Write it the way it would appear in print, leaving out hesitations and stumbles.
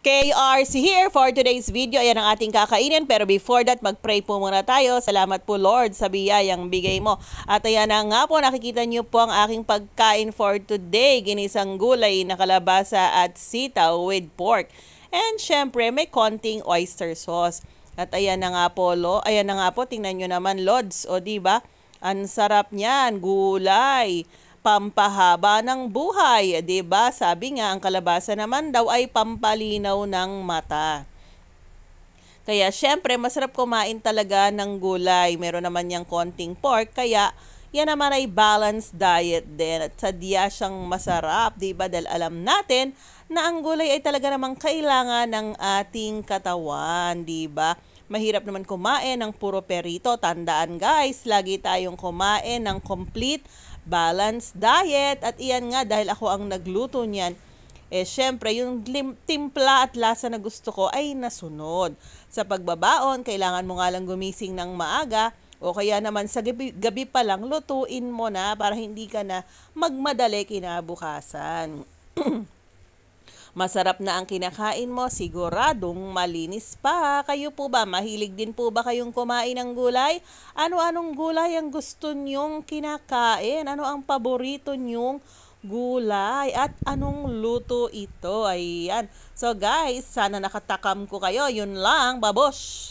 KRC here for today's video. Ayan ang ating kakainin. Pero before that, mag-pray po muna tayo. Salamat po Lord sa biyayang bigay mo. At ayan na nga po, nakikita niyo po ang aking pagkain for today. Ginisang gulay na kalabasa at sitaw with pork. And syempre, may konting oyster sauce. At ayan na nga po, ayan na nga po, tingnan nyo naman Lods. O diba? Ang sarap niyan, gulay. Pampahaba ng buhay, 'di ba? Sabi nga ang kalabasa naman daw ay pampalinaw ng mata. Kaya syempre masarap kumain talaga ng gulay. Meron naman yang konting pork kaya yan naman ay balanced diet din at sadya siyang masarap, 'di ba? Dahil alam natin na ang gulay ay talaga namang kailangan ng ating katawan, 'di ba? Mahirap naman kumain ng puro perito. Tandaan guys, lagi tayong kumain ng complete balanced diet. At iyan nga, dahil ako ang nagluto niyan, syempre yung timpla at lasa na gusto ko ay nasunod. Sa pagbabaon, kailangan mo nga lang gumising ng maaga o kaya naman sa gabi pa lang, lutuin mo na para hindi ka na magmadali kinabukasan. Masarap na ang kinakain mo, siguradong malinis pa. Kayo po ba? Mahilig din po ba kayong kumain ng gulay? Ano-anong gulay ang gusto nyong kinakain? Ano ang paborito nyong gulay? At anong luto ito? Ayan. So guys, sana nakatakam ko kayo. Yun lang. Babosh!